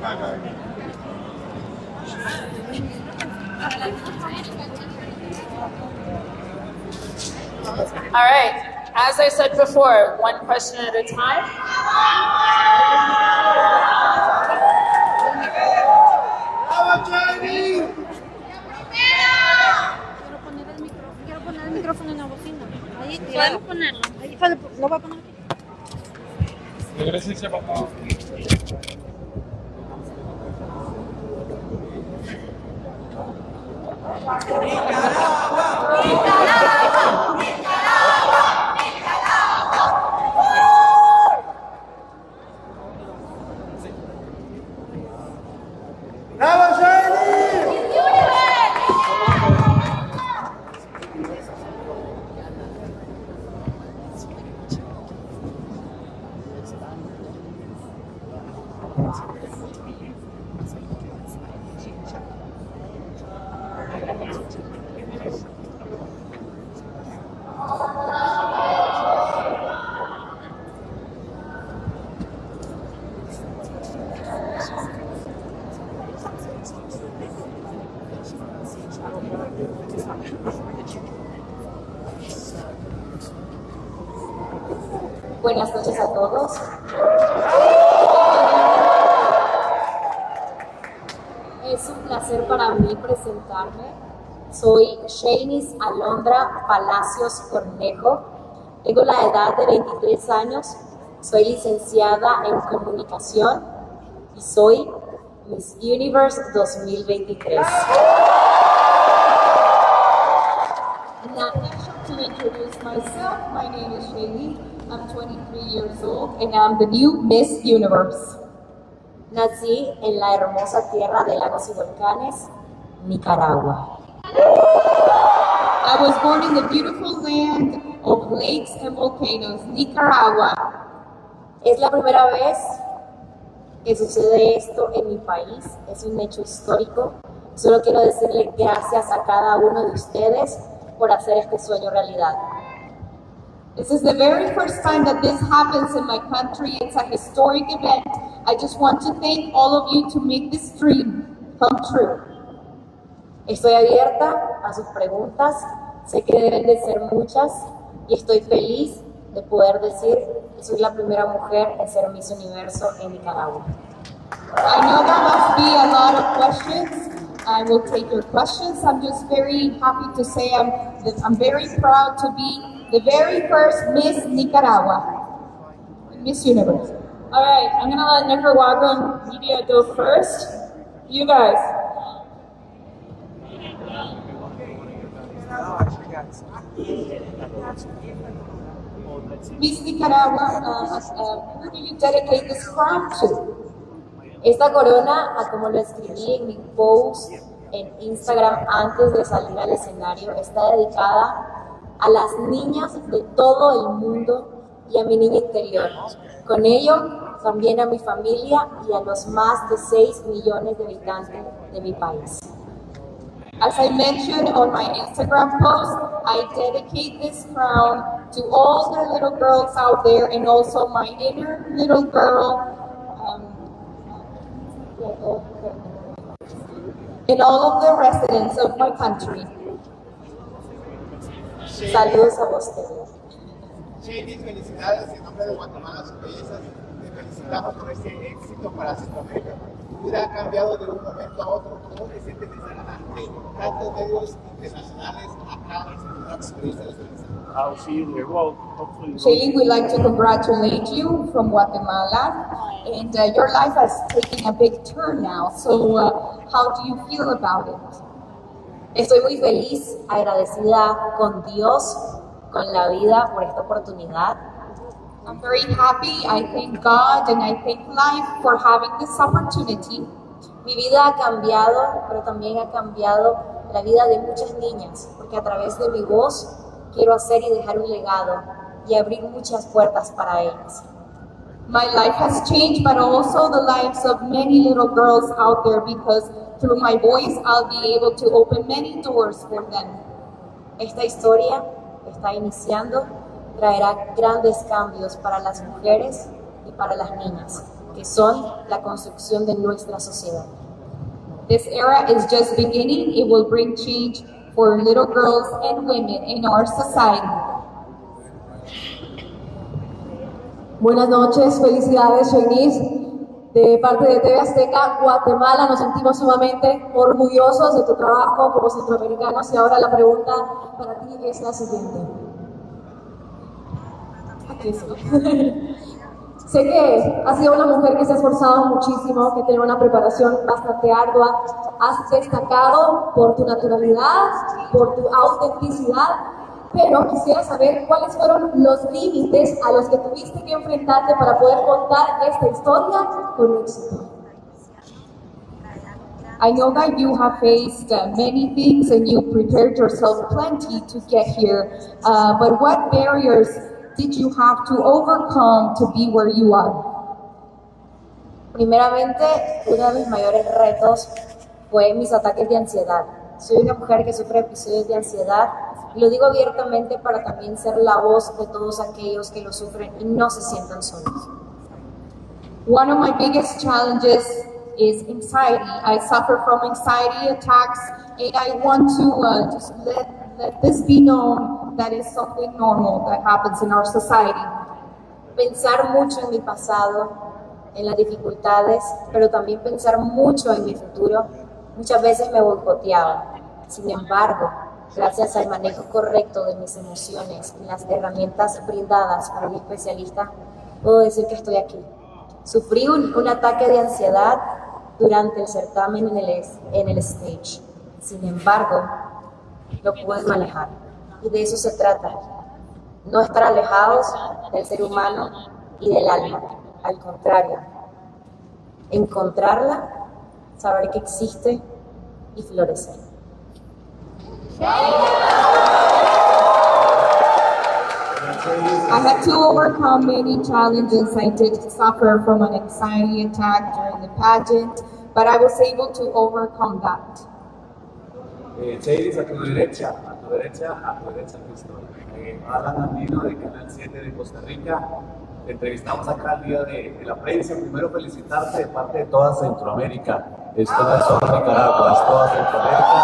All right, as I said before, one question at a time. Quiero poner el micrófono en la bocina. Ahí, ¿podemos ponerlo? Ahí, lo voy a poner aquí. Gracias, papá. Buenas noches a todos. Es un placer para mí presentarme. Soy Shanice Alondra Palacios Cornejo. Tengo la edad de 23 años. Soy licenciada en comunicación y soy Miss Universe 2023. Now, to introduce myself, my name is Shaylee. I'm 23 years old and I'm the new Miss Universe. Nací en la hermosa tierra de lagos y volcanes, Nicaragua. I was born in the beautiful land of lakes and volcanoes, Nicaragua. Es la primera vez que sucede esto en mi país, es un hecho histórico. Solo quiero decirle gracias a cada uno de ustedes por hacer este sueño realidad. This is the very first time that this happens in my country. It's a historic event. I just want to thank all of you to make this dream come true. Estoy abierta a sus preguntas, sé que deben de ser muchas y estoy feliz de poder decir que soy la primera mujer en ser Miss Universo en Nicaragua. I know there must be a lot of questions. I will take your questions. I'm just very happy to say I'm very proud to be the very first Miss Nicaragua, Miss Universe. All right, I'm gonna let Nicaragua media go first. You guys. Miss Nicaragua, who do you dedicate this crown to? Esta corona, a como lo escribí en mi post en Instagram antes de salir al escenario, está dedicada a las niñas de todo el mundo y a mi niña interior. Con ello, también a mi familia y a los más de 6 millones de habitantes de mi país. As I mentioned on my Instagram post, I dedicate this crown to all the little girls out there and also my inner little girl, and all of the residents of my country. Saludos a ustedes. Shanice, felicidades en nombre de Guatemala, sus bellezas. Te felicitamos por este éxito para Centroamérica. ¿Hubiera cambiado de un momento a otro? ¿Cómo te sientes de estar ante tantos medios internacionales acá en una experiencia de experiencia? I'll see you there. Well, hopefully. Shaylee, we'd like to congratulate you from Guatemala, and your life has taken a big turn now. So, how do you feel about it? Estoy muy feliz, agradecida con Dios, con la vida por esta oportunidad. I'm very happy. I thank God and I thank life for having this opportunity. Mi vida ha cambiado, pero también ha cambiado la vida de muchas niñas, porque a través de mi voz quiero hacer y dejar un legado y abrir muchas puertas para ellas. My life has changed, but also the lives of many little girls out there, because through my voice, I'll be able to open many doors for them. Esta historia está iniciando, traerá grandes cambios para las mujeres y para las niñas que son la construcción de nuestra sociedad. This era is just beginning. It will bring change for little girls and women in our society. Buenas noches, felicidades, trainees. De parte de TV Azteca, Guatemala, nos sentimos sumamente orgullosos de tu trabajo como centroamericanos. Y ahora la pregunta para ti es la siguiente. Aquí sí. Sé que has sido una mujer que se ha esforzado muchísimo, que tiene una preparación bastante ardua. Has destacado por tu naturalidad, por tu autenticidad, pero quisiera saber cuáles fueron los límites a los que tuviste que enfrentarte para poder contar esta historia con éxito. I know that you have faced many things and you prepared yourself plenty to get here, but what barriers did you have to overcome to be where you are? Primeramente, uno de mis mayores retos fue mis ataques de ansiedad. Soy una mujer que sufre episodios de ansiedad y lo digo abiertamente para también ser la voz de todos aquellos que lo sufren y no se sientan solos. One of my biggest challenges is anxiety. I suffer from anxiety attacks and I want to just let this be known that is something normal that happens in our society. Pensar mucho en mi pasado, en las dificultades, pero también pensar mucho en mi futuro, muchas veces me boicoteaba. Sin embargo, gracias al manejo correcto de mis emociones y las herramientas brindadas por mi especialista, puedo decir que estoy aquí. Sufrí un ataque de ansiedad durante el certamen en el stage. Sin embargo, lo pude manejar. Y de eso se trata. No estar alejados del ser humano y del alma. Al contrario, encontrarla, saber que existe y florecer. I had to overcome many challenges. I did suffer from an anxiety attack during the pageant, but I was able to overcome that. Chairis, a tu derecha, Cristóbal. Alan Andino de Canal 7 de Costa Rica. Te entrevistamos acá el día de la prensa. Primero felicitarte de parte de toda Centroamérica. Esto no es solo Nicaragua, es toda Centroamérica.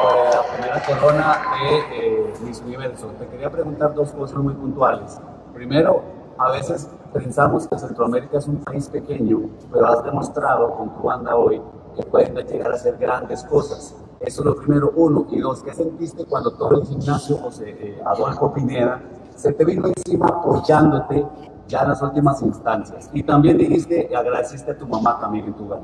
Por la primera corona de Miss Universo. Te quería preguntar dos cosas muy puntuales. Primero, a veces pensamos que Centroamérica es un país pequeño, pero has demostrado con tu banda hoy que pueden llegar a hacer grandes cosas. Eso es lo primero, uno. Y dos, ¿qué sentiste cuando todo el gimnasio, Adolfo Pineda, se te vino encima apoyándote ya en las últimas instancias? Y también dijiste, agradeciste a tu mamá también en tu gana.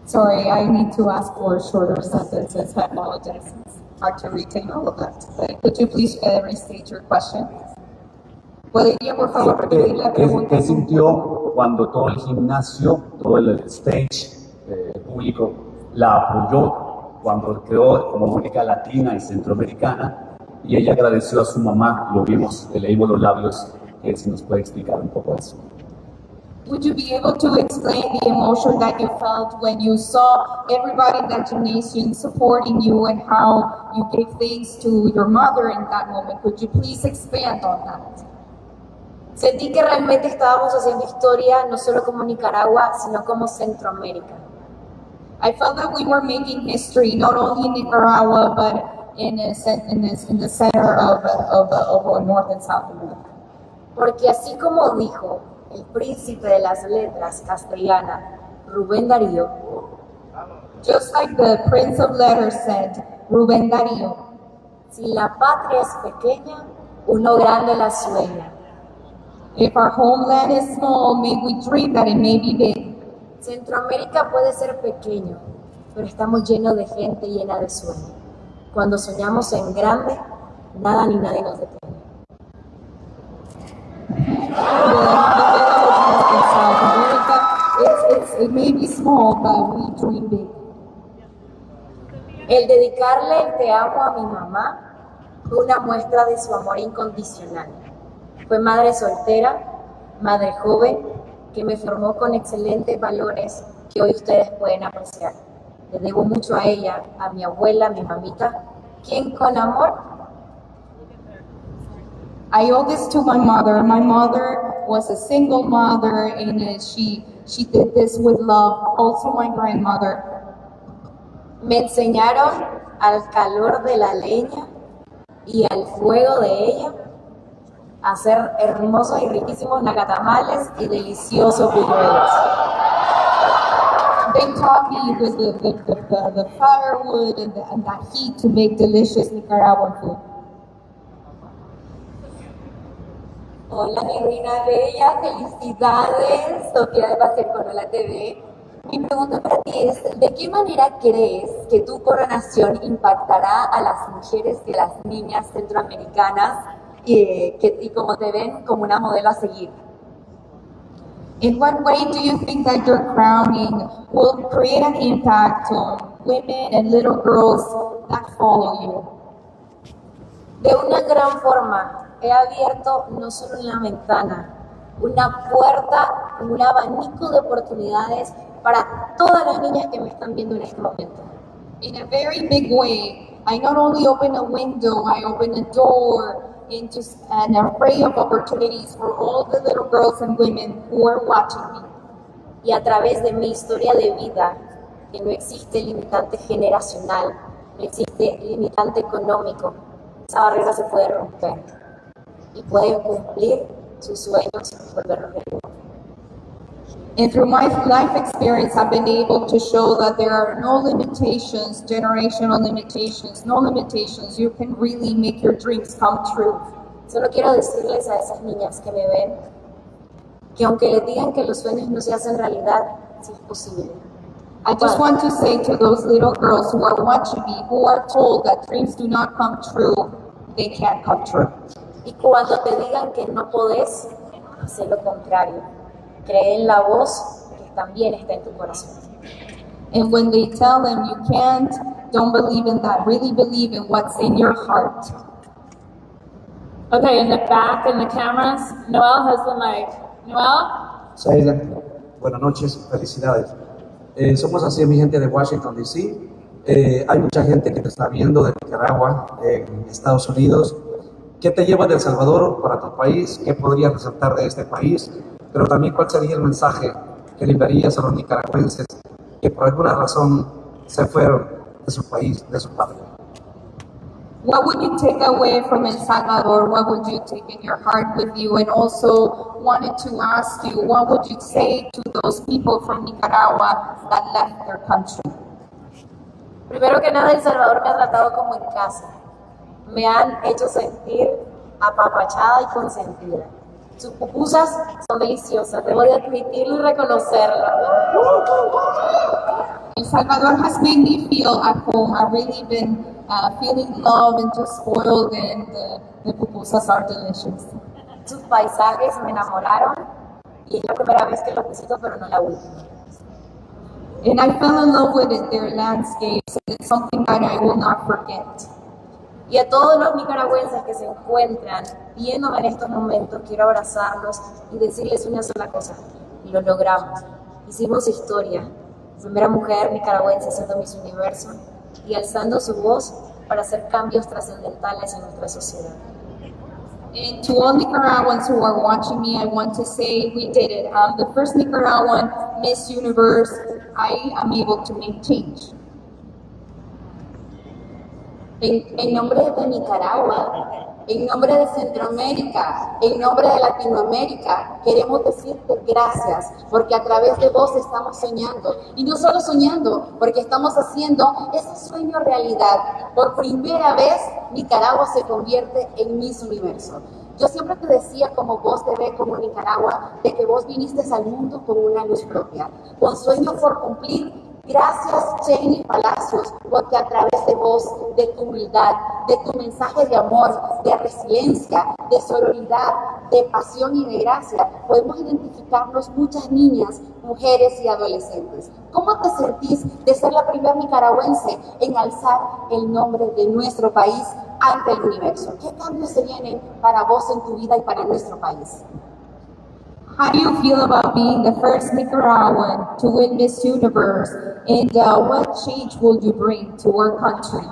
Sorry, I need to ask for shorter sentences. I apologize. It's hard to retain all of that. But could you please restate your question? ¿Podría, por favor, repetir la pregunta? ¿Qué sintió cuando todo el gimnasio, todo el stage público la apoyó cuando quedó como única latina y centroamericana? Y ella agradeció a su mamá, lo vimos, le leímos los labios, que si nos puede explicar un poco eso. Would you be able to explain the emotion that you felt when you saw everybody in that gymnasium supporting you and how you gave thanks to your mother in that moment? Could you please expand on that? Sentí que realmente estábamos haciendo historia no solo como Nicaragua, sino como Centroamérica. I felt that we were making history not only in Nicaragua but in the center of North and South America. Porque así como dijo el príncipe de las letras castellana, Rubén Darío, just like the Prince of Letters said, Rubén Darío, si la patria es pequeña, uno grande la sueña. If our homeland is small, may we dream that it may be big. Centroamérica puede ser pequeño, pero estamos llenos de gente llena de sueños. Cuando soñamos en grande, nada ni nadie nos detiene. It may be small, but we dream big. El dedicarle el te amo a mi mamá fue una muestra de su amor incondicional. Fue madre soltera, madre joven, que me formó con excelentes valores que hoy ustedes pueden apreciar. Le debo mucho a ella, a mi abuela, a mi mamita, quien con amor. I owe this to my mother. My mother was a single mother, and she did this with love. Also my grandmother. Me enseñaron al calor de la leña y al fuego de ella a hacer hermosos y riquísimos nacatamales y deliciosos buñuelos. They taught me with the firewood and that heat to make delicious Nicaraguan food. Hola, mi reina bella, felicidades, Sofía de Pasión con la TV. Mi pregunta para ti es, ¿de qué manera crees que tu coronación impactará a las mujeres y las niñas centroamericanas y como te ven como una modelo a seguir? In what way do you think that your crowning will create an impact on women and little girls that follow you? De una gran forma, he abierto no solo una ventana, una puerta, un abanico de oportunidades para todas las niñas que me están viendo en este momento. In a very big way, I not only open a window, I open a door into an array of opportunities for all the little girls and women who are watching me. Y a través de mi historia de vida, que no existe limitante generacional, no existe limitante económico, esa barrera se puede romper y pueden cumplir sus sueños y volverlos realidad. And through my life experience, I've been able to show that there are no limitations, generational limitations, no limitations. You can really make your dreams come true. Solo quiero decirles a esas niñas que me ven que aunque les digan que los sueños no se hacen realidad, sí es posible. I just want to say to those little girls who are watching me, who are told that dreams do not come true, they can't come true. Y cuando te digan que no podés, haz lo contrario. Cree en la voz que también está en tu corazón. And when they tell them you can't, don't believe in that. Really believe in what's in your heart. Okay, in the back in the cameras, Noel has the mic. Noel? Saida, buenas noches, felicidades. Somos así, mi gente de Washington, D.C. Hay mucha gente que te está viendo de Nicaragua, en Estados Unidos. ¿Qué te lleva de El Salvador para tu país? ¿Qué podrías resaltar de este país? Pero también, ¿cuál sería el mensaje que le enviarías a los nicaragüenses que por alguna razón se fueron de su país, de su patria? What would you take away from El Salvador? What would you take in your heart with you? And also wanted to ask you, what would you say to those people from Nicaragua that left their country? Primero que nada, El Salvador me ha tratado como en casa. Me han hecho sentir apapachada y consentida. Sus pupusas son deliciosas, debo de admitirlo y reconocerlo. El Salvador has made me feel at home. I've really been feeling love and just spoiled, and the pupusas are delicious. Sus paisajes me enamoraron y es la primera vez que los visito, pero no la última. And I fell in love with it, their landscapes, and it's something that I will not forget. Y a todos los nicaragüenses que se encuentran viéndome en estos momentos, quiero abrazarlos y decirles una sola cosa: lo logramos. Hicimos historia. Primera mujer nicaragüense haciendo Miss Universo y alzando su voz para hacer cambios trascendentales en nuestra sociedad. And to all Nicaraguans who are watching me, I want to say we did it. I'm the first Nicaraguan Miss Universe. I am able to make change. En nombre de Nicaragua, en nombre de Centroamérica, en nombre de Latinoamérica, queremos decirte gracias, porque a través de vos estamos soñando, y no solo soñando, porque estamos haciendo ese sueño realidad. Por primera vez, Nicaragua se convierte en Miss Universo. Yo siempre te decía, como vos te ves como Nicaragua, de que vos viniste al mundo con una luz propia, con sueños por cumplir. Gracias, Jenny Palacios, porque a través de vos, de tu humildad, de tu mensaje de amor, de resiliencia, de sororidad, de pasión y de gracia, podemos identificarnos muchas niñas, mujeres y adolescentes. ¿Cómo te sentís de ser la primera nicaragüense en alzar el nombre de nuestro país ante el universo? ¿Qué cambios se vienen para vos en tu vida y para nuestro país? How do you feel about being the first Nicaraguan to win Miss Universe? And what change will you bring to our country?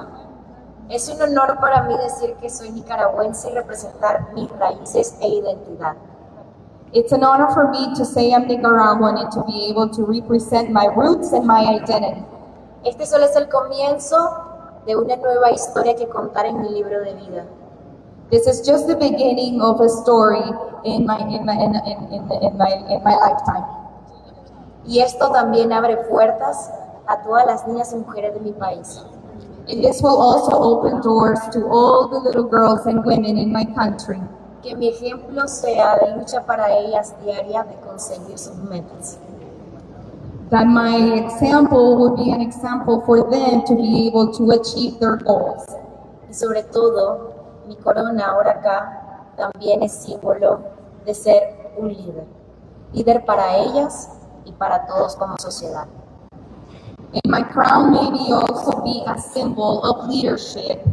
Es un honor para mí decir que soy nicaragüense y representar mis raíces e identidad. It's an honor for me to say I'm Nicaraguan and to be able to represent my roots and my identity. Este solo es el comienzo de una nueva historia que contar en mi libro de vida. This is just the beginning of a story in my lifetime. Y esto también abre puertas a todas las niñas y mujeres de mi país. And this will also open doors to all the little girls and women in my country. Que mi ejemplo sea de lucha para ellas diaria de conseguir sus metas. That my example would be an example for them to be able to achieve their goals. Y sobre todo, mi corona ahora acá también es símbolo de ser un líder. Líder para ellas y para todos como sociedad. And my crown may also be a symbol of leadership,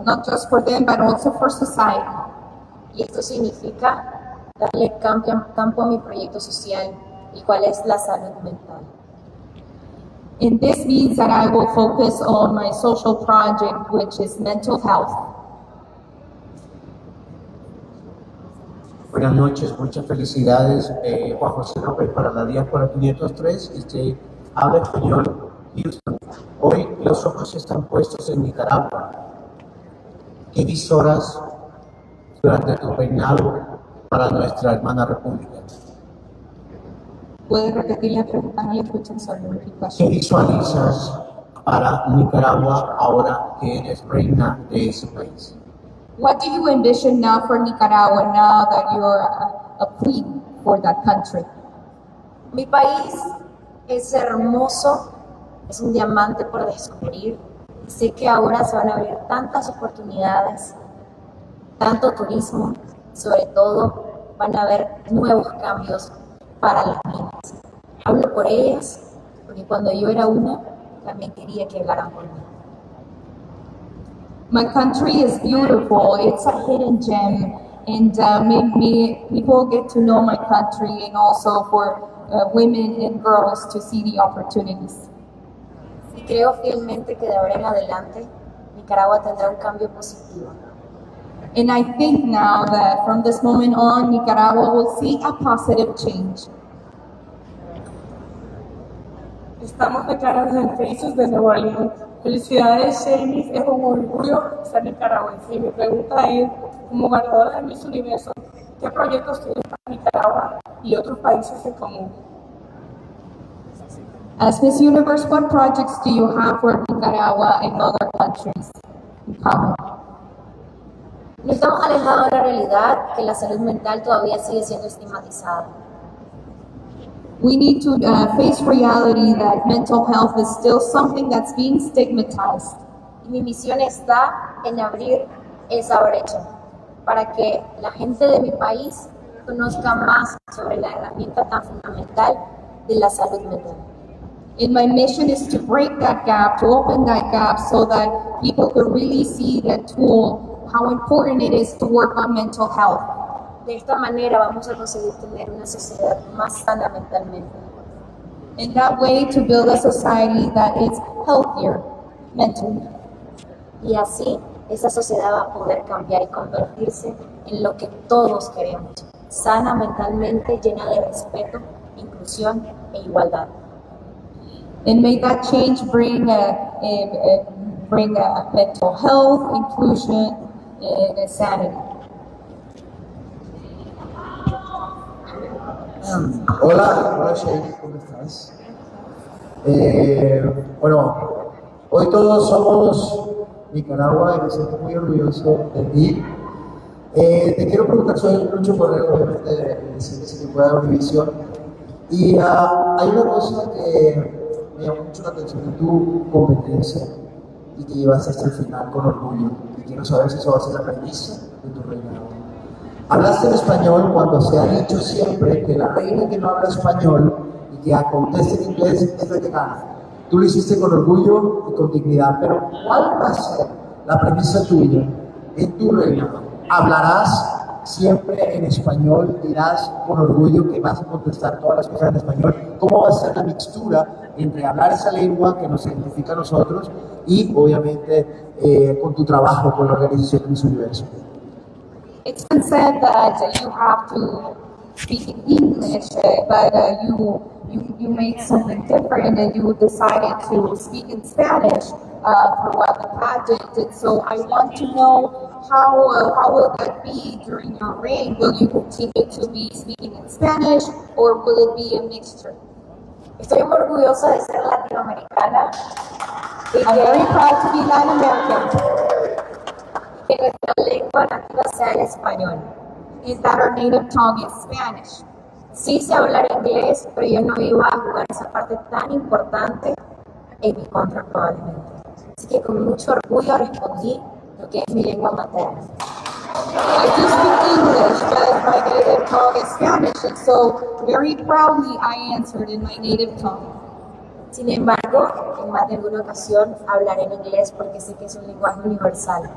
not just for them, but also for society. Y esto significa darle campo a mi proyecto social, el cual es la salud mental. And this means that I will focus on my social project, which is mental health. Buenas noches, muchas felicidades, Juan José López para la diáspora 503. Habla español, Houston. Hoy los ojos están puestos en Nicaragua. ¿Qué visoras durante tu reinado para nuestra hermana república? ¿Puedes repetir la pregunta? No la escuché, sorry, repeat ¿Qué question. visualizas para Nicaragua ahora que eres reina de ese país? What do you envision now for Nicaragua now that you're a queen for that country? Mi país es hermoso, es un diamante por descubrir. Sé que ahora se van a abrir tantas oportunidades, tanto turismo, sobre todo van a haber nuevos cambios para las niñas. Hablo por ellas, porque cuando yo era una, también quería que hablaran por mí. My country is beautiful. It's a hidden gem, and people get to know my country, and also for women and girls to see the opportunities. Y creo fielmente que de ahora en adelante Nicaragua tendrá un cambio positivo. And I think now that from this moment on, Nicaragua will see a positive change. Estamos declarados en Facebook de Nueva León. Felicidades, Shemis, es un orgullo ser nicaragüense. Y mi pregunta es, como ganadora de Miss Universo, ¿qué proyectos tienes para Nicaragua y otros países en común? As Miss Universe, what projects do you have for Nicaragua and other countries in common? No estamos alejados de la realidad que la salud mental todavía sigue siendo estigmatizada. We need to face reality that mental health is still something that's being stigmatized. Y mi misión está en abrir esa brecha para que la gente de mi país conozca más sobre la herramienta tan fundamental de la salud mental. And my mission is to break that gap, to open that gap so that people can really see that tool, how important it is to work on mental health. De esta manera vamos a conseguir tener una sociedad más sana mentalmente. In that way, to build a society that is healthier mentally. Y así, esa sociedad va a poder cambiar y convertirse en lo que todos queremos. Sana mentalmente, llena de respeto, inclusión e igualdad. And may that change bring mental health, inclusion, and sanity. Hola Sheikh, ¿cómo estás? Bueno, hoy todos somos Nicaragua y me siento muy orgulloso de ti. Te quiero preguntar, soy Lucho Correo, obviamente de ese tipo de Univision, y hay una cosa que me llama mucho la atención de tu competencia y que llevas hasta el final con orgullo, y quiero saber si eso va a ser la premisa de tu reinado. Hablaste en español cuando se ha dicho siempre que la reina que no habla español y que conteste en inglés es la que gana. Tú lo hiciste con orgullo y con dignidad, pero ¿cuál va a ser la premisa tuya en tu reinado? ¿Hablarás siempre en español? ¿Dirás con orgullo que vas a contestar todas las cosas en español? ¿Cómo va a ser la mixtura entre hablar esa lengua que nos identifica a nosotros y obviamente con tu trabajo con la organización de Miss Universo? It's been said that you have to speak in English, but you made something different and you decided to speak in Spanish throughout the pageant. And so I want to know how will that be during your reign? Will you continue to be speaking in Spanish or will it be a mixture? Estoy muy orgullosa de ser latinoamericana y I'm very proud to be Latin American. que nuestra lengua nativa sea el español. Is that our native tongue is Spanish. Sí sé hablar inglés, pero yo no iba a jugar esa parte tan importante en mi contra probablemente. Así que con mucho orgullo respondí lo que es mi lengua materna. I do speak English, but my native tongue is Spanish, and so very proudly I answered in my native tongue. Sin embargo, en más de alguna ocasión hablaré en inglés porque sé que es un lenguaje universal.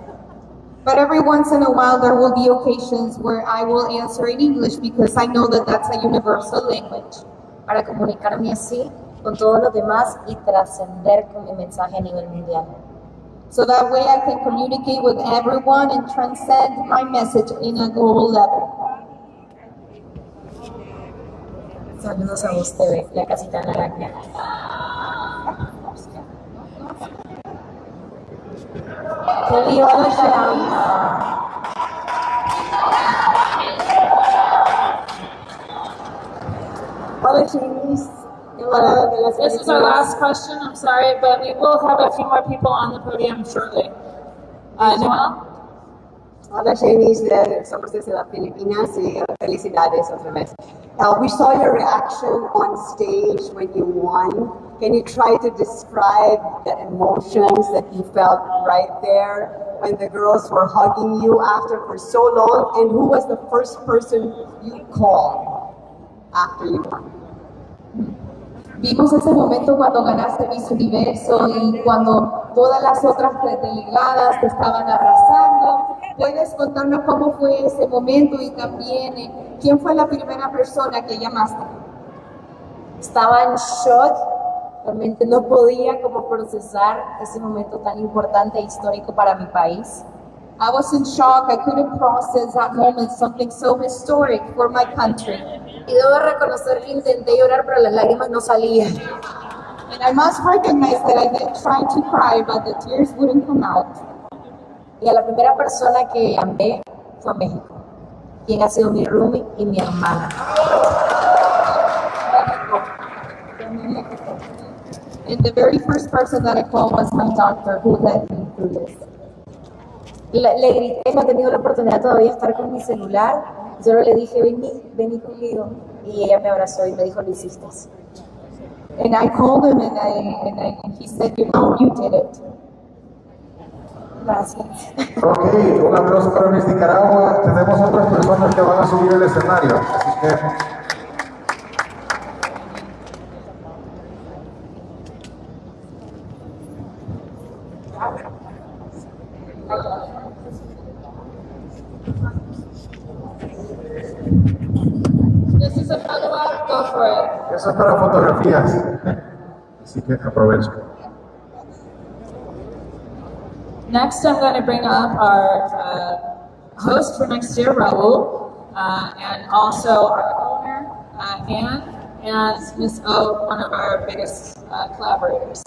But every once in a while there will be occasions where I will answer in English because I know that that's a universal language. Para comunicarme así con todos los demás y trascender con mi mensaje a nivel mundial. So that way I can communicate with everyone and transcend my message in a global level. Saludos a usted, la casita naranja. ¡Qué lío de naranja! This is our last question. I'm sorry, but we will have a few more people on the podium shortly. Noel? Hola, Shanice de Somos de las Filipinas y felicidades otra vez. We saw your reaction on stage when you won. Can you try to describe the emotions that you felt right there when the girls were hugging you after for so long? And who was the first person you called after you won? Vimos ese momento cuando ganaste Miss Universo y cuando todas las otras delegadas te estaban abrazando. ¿Puedes contarnos cómo fue ese momento y también quién fue la primera persona que llamaste? Estaba en shock, realmente no podía como procesar ese momento tan importante e histórico para mi país. I was in shock. I couldn't process that moment, something so historic for my country. Y debo reconocer que intenté llorar, pero las lágrimas no salían. And I must recognize that I did try to cry, but the tears wouldn't come out. Y a la primera persona que llamé fue a México, quien ha sido mi roomie y mi hermana. And the very first person that I called was my doctor who led me through this. Le grité, no he tenido la oportunidad todavía de estar con mi celular. Solo le dije, vení conmigo. Y ella me abrazó y me dijo, lo hiciste. And I called him and he said, you did it. Gracias. Ok, un aplauso para Miss Nicaragua. Tenemos otras personas que van a subir el escenario. Así que... This is a photo op, go for it. Eso es para fotografías. Así que aprovecho. Next, I'm going to bring up our host for next year, Raul, and also our owner, Anne, and Ms. O, one of our biggest collaborators.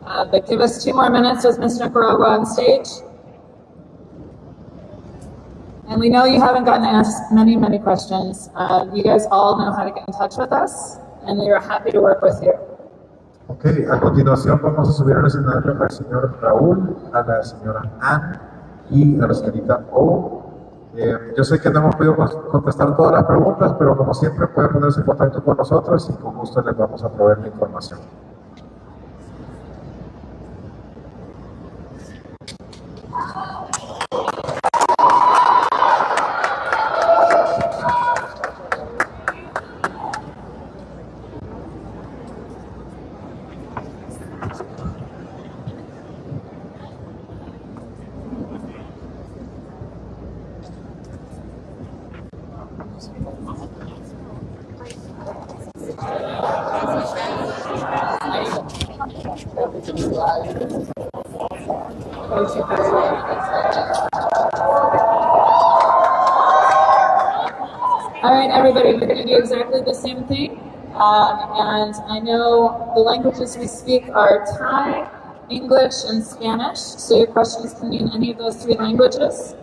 But give us 2 more minutes with Ms. Nicaragua on stage. And we know you haven't gotten asked many, many questions. You guys all know how to get in touch with us, and we are happy to work with you. Ok, a continuación vamos a subir al escenario al señor Raúl, a la señora Anne y a la señorita O. Yo sé que no hemos podido contestar todas las preguntas, pero como siempre pueden ponerse en contacto con nosotros y con gusto les vamos a proveer la información. everybody, we're going to do exactly the same thing. And I know the languages we speak are Thai, English, and Spanish. So your questions can be in any of those 3 languages.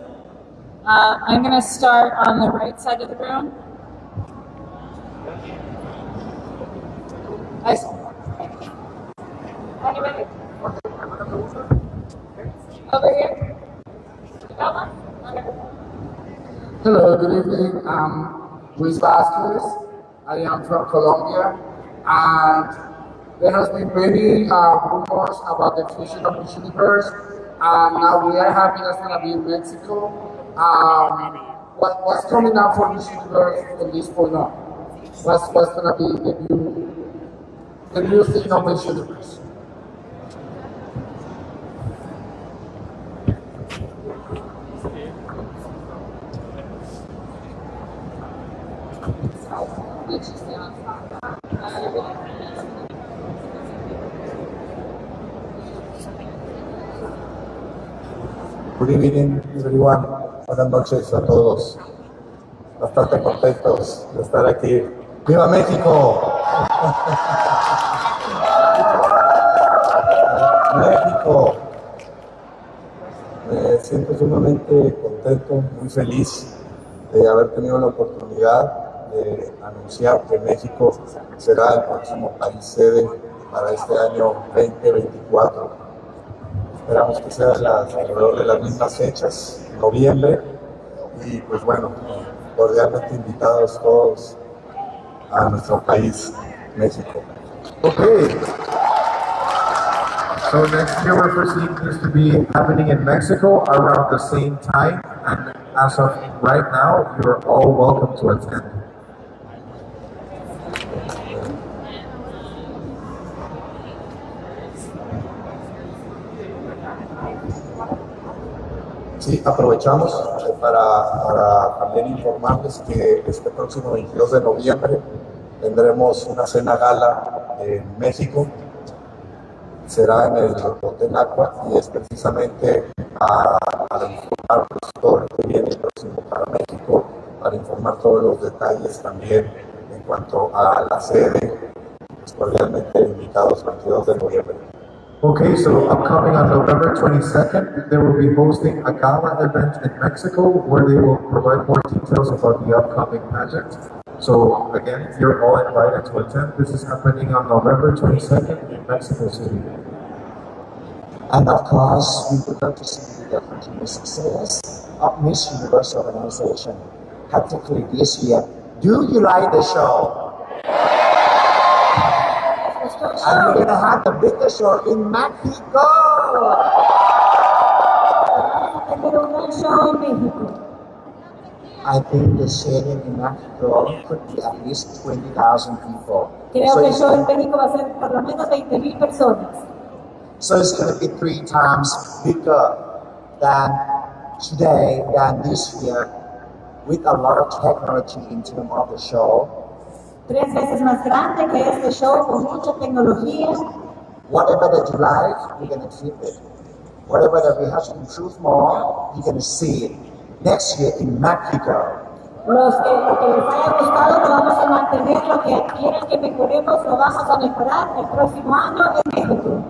I'm going to start on the right side of the room. Anybody? Over here. Hello, good evening. Luis Vasquez. I am from Colombia, and there has been many rumors about the future of Miss Universe, and now we are happy that's going to be in Mexico. What's coming up for Miss Universe at this point on? What's going to be the new thing of Miss Universe? Good evening, everyone. Buenas noches a todos. Bastante contentos de estar aquí. ¡Viva México! México. Me siento sumamente contento, muy feliz de haber tenido la oportunidad de anunciar que México será el próximo país sede para este año 2024. Esperamos que sea alrededor de las mismas fechas, noviembre, y pues bueno, cordialmente invitados todos a nuestro país, México. Okay. So next year we're foreseeing this to be happening in Mexico around the same time, and as of right now, you're all welcome to attend. Sí, aprovechamos para también informarles que este próximo 22 de noviembre tendremos una cena gala en México. Será en el Hotel Aqua y es precisamente para informar todo lo que viene próximo para México, para informar todos los detalles también en cuanto a la sede. Cordialmente invitados 22 de noviembre. Okay, so upcoming on November 22nd, they will be hosting a gala event in Mexico where they will provide more details about the upcoming pageant. So again, you're all invited to attend. This is happening on November 22nd in Mexico City. And of course, we would like to see the continued success of Miss Universe organization, particularly this year. Do you like the show? And we're going to have the biggest show in Mexico. I think the stadium in Mexico could be at least 20,000 people. Creo que el show en México va a ser por lo menos 20,000 personas. So it's going to be 3 times bigger than today, than this year, with a lot of technology in terms of the show. 3 veces más grande que este show con mucha tecnología. Whatever that you like, we're going to keep it. Whatever that we have to improve more, you're going to see it next year in Mexico. Lo que les haya gustado lo vamos a mantener, lo que quieran que mejoremos lo vamos a mejorar el próximo año en México.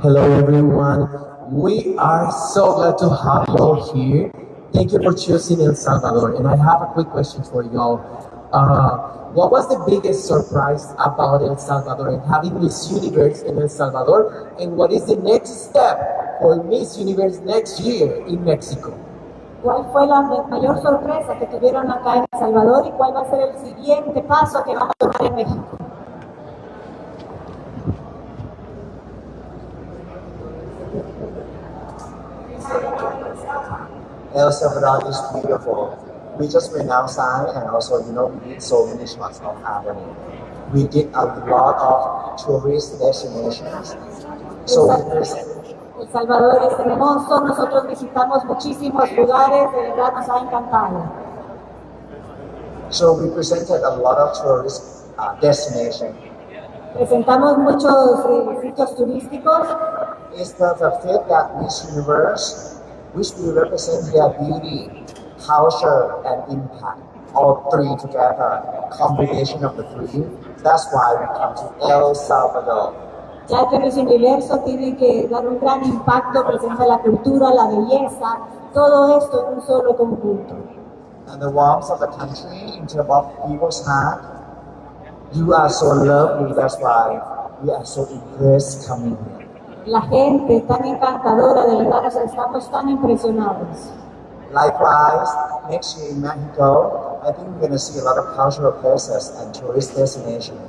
Hello everyone, we are so glad to have you all here. Thank you for choosing El Salvador, and I have a quick question for y'all. What was the biggest surprise about El Salvador and having Miss Universe in El Salvador, and what is the next step for Miss Universe next year in Mexico? ¿Cuál fue la mayor sorpresa que tuvieron acá en El Salvador y cuál va a ser el siguiente paso que van a tomar en México? El Salvador is beautiful. We just went outside and also, we did so many shots of happening. We did a lot of tourist destinations. So El Salvador es hermoso, nosotros visitamos muchísimos lugares, de verdad nos ha encantado. So we presented a lot of tourist destinations. Presentamos muchos sitios turísticos. It's the fact that Miss Universe, which will represent their beauty, culture, and impact, all three together, combination of the three. That's why we come to El Salvador. Ya que Miss Universo tiene que dar un gran impacto, presenta la cultura, la belleza, todo esto en un solo conjunto. And the warmth of the country in terms of people's heart, you are so lovely, that's why we are so impressed coming here. La gente tan encantadora, de verdad estamos tan impresionados. Likewise, next year in Mexico, I think we're going to see a lot of cultural places and tourist destinations.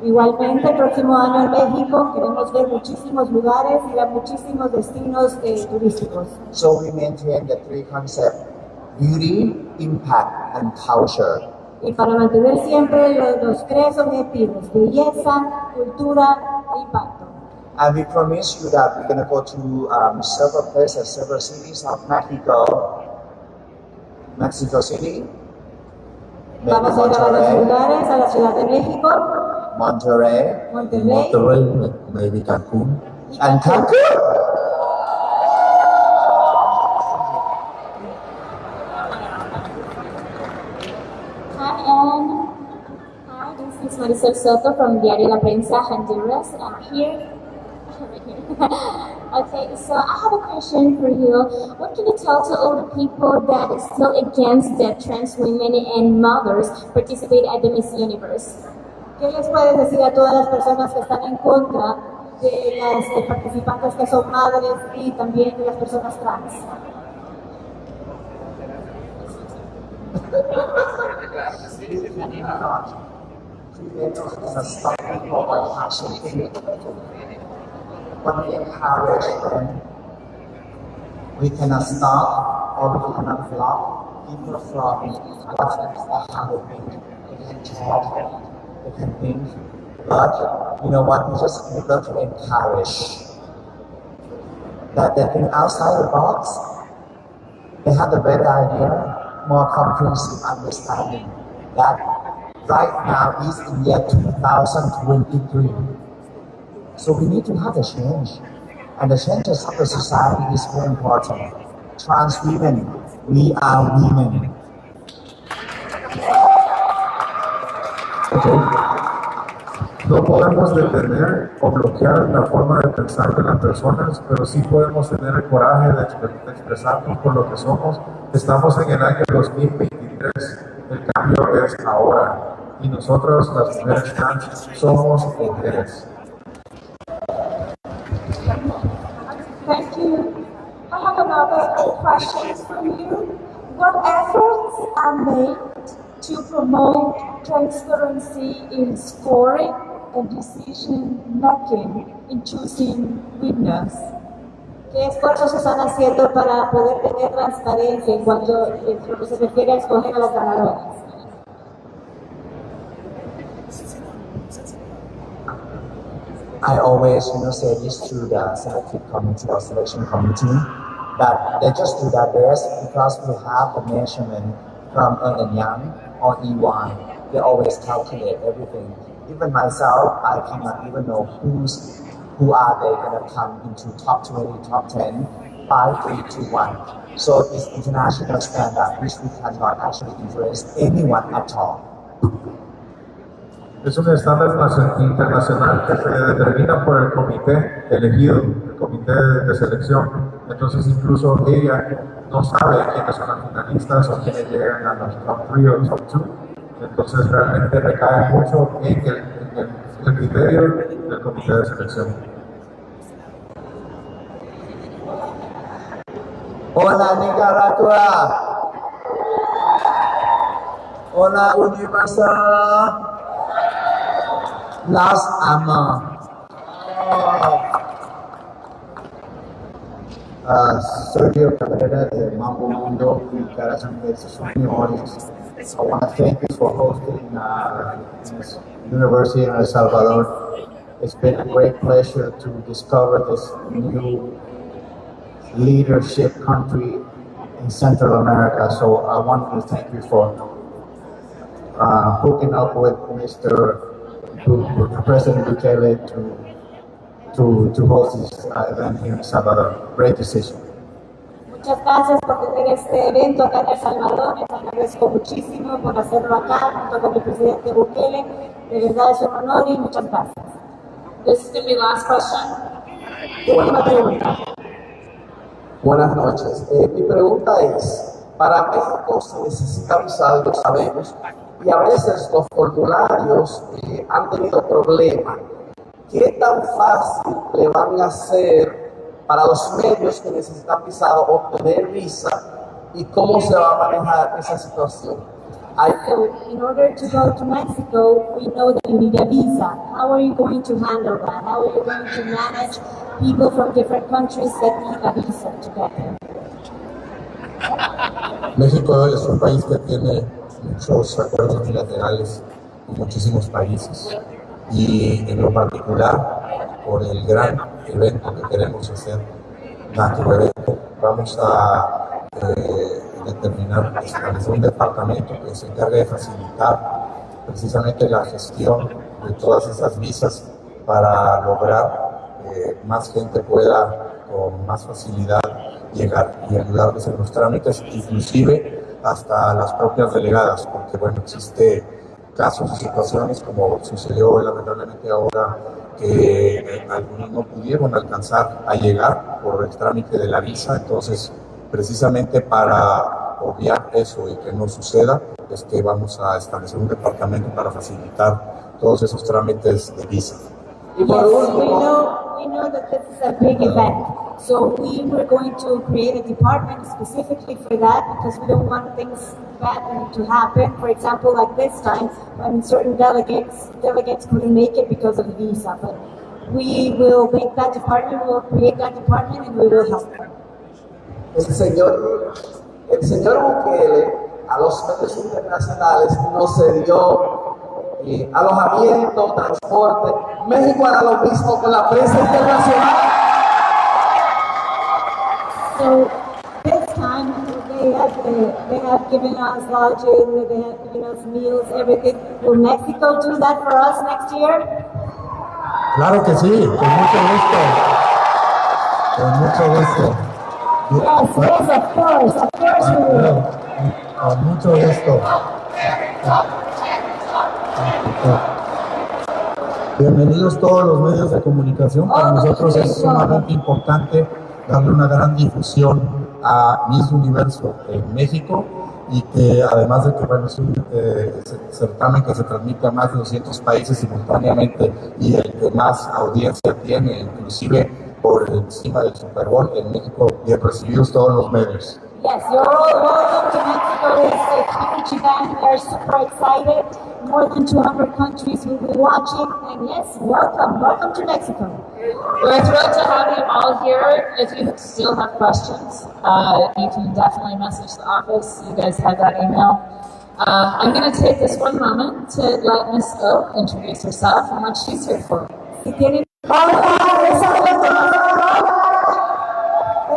Igualmente, el próximo año en México queremos ver muchísimos lugares y ver muchísimos destinos turísticos. So we maintain the three concepts: beauty, impact, and culture. Y para mantener siempre los tres objetivos: belleza, cultura e impacto. And we promise you that we're going to go to several places, several cities of Mexico City, Vamos a ir a varios lugares, a la Ciudad de México, Monterrey, maybe Cancún. and Cancun. Hi, Anne. Hi, this is Marisol Soto from Diario La Prensa, Honduras. Here. Okay, so I have a question for you. What can you tell to all the people that is still against that trans women and mothers participate at the Miss Universe? ¿Qué les puedes decir a todas las personas que están en contra de las participantes que son madres y también de las personas trans? When we encourage them, we cannot stop or we cannot block people from how they think. They can talk, they can think, but you know what? We just need to encourage that they think outside the box. They have a better idea, more comprehensive understanding that right now is in year 2023. So we need to have a change. And the changes of the society is very important. Trans women, we are women. Okay. No podemos detener o bloquear la forma de pensar de las personas, pero sí podemos tener el coraje de expresarnos por lo que somos. Estamos en el año 2023, el cambio es ahora. Y nosotros, las mujeres trans, somos mujeres. Thank you. I have another question for you. What efforts are made to promote transparency in scoring and decision making in choosing winners? ¿Qué esfuerzos se están haciendo para poder tener transparencia en cuanto a lo que se refiere a escoger a las ganadoras? I always, say this to the selective committee or selection committee, that they just do their best because we have the measurement from Ernst & Young or EY. They always calculate everything. Even myself, I cannot even know who are they going to come into top 20, top 10, 5, 3, 2, 1. So it's international standard, which we cannot actually influence anyone at all. Es un estándar internacional que se determina por el comité elegido, el comité de selección. Entonces incluso ella no sabe quiénes son las finalistas o quiénes llegan a los top 3 o top 2. Entonces realmente recae mucho en el criterio del comité de selección. Hola Nicaragua. Hola Universo. Las amo. Sergio Cabrera de Mambo Mundo y Corazón de sus Universos. I want to thank you for hosting this university in El Salvador. It's been a great pleasure to discover this new leadership country in Central America. So I want to thank you for hooking up with Mr. President Bukele to host this event here in Salvador. Great decision. Muchas gracias por tener este evento acá en El Salvador. Les agradezco muchísimo por hacerlo acá junto con el presidente Bukele. De verdad es un honor y muchas gracias. This is going to be last question. Última pregunta. Buenas noches. Mi pregunta es, para México se necesita visado, lo sabemos, y a veces los formularios han tenido problemas. ¿Qué tan fácil le van a hacer para los medios que necesitan visado obtener visa y cómo se va a manejar esa situación? So, in order to go to Mexico, we know that you need a visa. How are you going to handle that? How are you going to manage people from different countries that need a visa to get there? México es un país que tiene muchos acuerdos bilaterales con muchísimos países y en lo particular por el gran evento que queremos hacer, nuestro evento, vamos a establecer un departamento que se encargue de facilitar precisamente la gestión de todas esas visas para lograr que más gente pueda con más facilidad llegar y ayudarles en los trámites, inclusive hasta las propias delegadas, porque bueno, existe casos y situaciones como sucedió lamentablemente ahora que algunos no pudieron alcanzar a llegar por el trámite de la visa. Entonces precisamente para obviar eso y que no suceda es que vamos a establecer un departamento para facilitar todos esos trámites de visa. Yes, we know that this is a big event, so we were going to create a department specifically for that because we don't want things bad to happen. For example, like this time, when certain delegates couldn't make it because of the visa. But we will make that department, we will create that department, and we will help them. El señor Bukele a los medios internacionales nos cedió alojamiento, transporte. México hará lo mismo con la prensa internacional. So this time they have given us lodging, they have given us meals, everything. Will Mexico do that for us next year? Claro que sí, con mucho gusto. Con mucho gusto. Yes, of course we will. Con mucho gusto. Bienvenidos todos los medios de comunicación. Para nosotros es sumamente importante darle una gran difusión a Miss Universo en México y que además de que bueno, es un certamen que se transmite a más de 200 países simultáneamente y el que más audiencia tiene, inclusive por encima del Super Bowl en México, bien recibidos todos los medios. Yes, you're all welcome to Mexico. It's a huge event. We are super excited. More than 200 countries will be watching. And yes, welcome to Mexico. We're thrilled to have you all here. If you still have questions, you can definitely message the office. You guys have that email. I'm going to take this one moment to let Miss O introduce herself and what she's here for.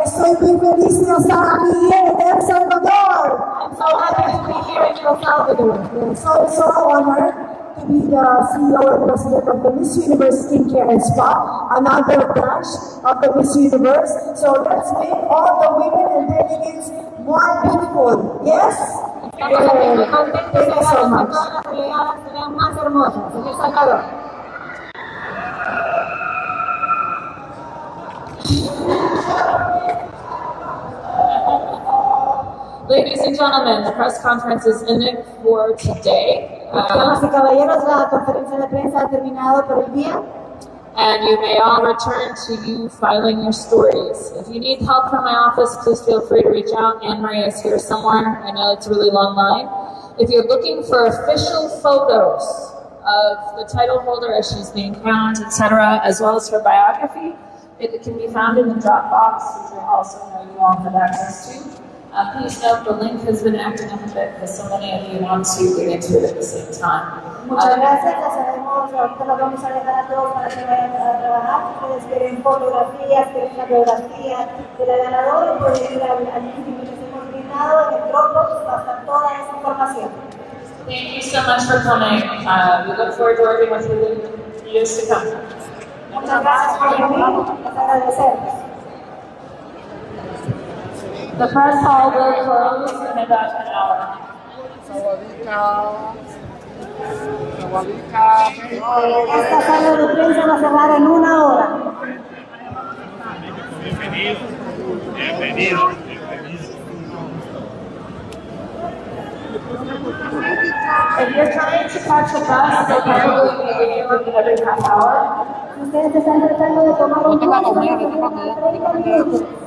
Estoy muy feliz de estar aquí en El Salvador. I'm so happy to be here in El Salvador. So honored to be the CEO and President of the Miss Universe Skincare and Spa, another branch of the Miss Universe. So let's make all the women and delegates more beautiful. Yes? Thank you so much. Más hermosas en El Salvador. Ladies and gentlemen, the press conference is ended for today. Damas y caballeros, la conferencia de prensa ha terminado por el día. And you may all return to you filing your stories. If you need help from my office, please feel free to reach out. Anne Marie is here somewhere. I know it's a really long line. If you're looking for official photos of the title holder as she's being crowned, etc., as well as her biography, it can be found in the Dropbox, which I also know you all have access to. Please note the link has been acting up a bit because so many of you want to get into it at the same time. Muchas gracias, las haremos, ahorita las vamos a dejar a todos para que vayan a trabajar. Ustedes quieren fotografías, quieren la biografía de la ganadora, pueden ir al link que les hemos brindado en el Dropbox, va a estar toda esa información. Thank you so much for coming. We look forward to working with you in the years to come. Muchas gracias por venir. Les agradecemos. The press hall will close in about an hour. Esta sala de prensa va a cerrar en 1 hora. Bienvenido. Bienvenido. If you're trying to catch a bus, they'll probably be leaving every half hour. Si ustedes están tratando de tomar un bus, van a tener 30 minutos.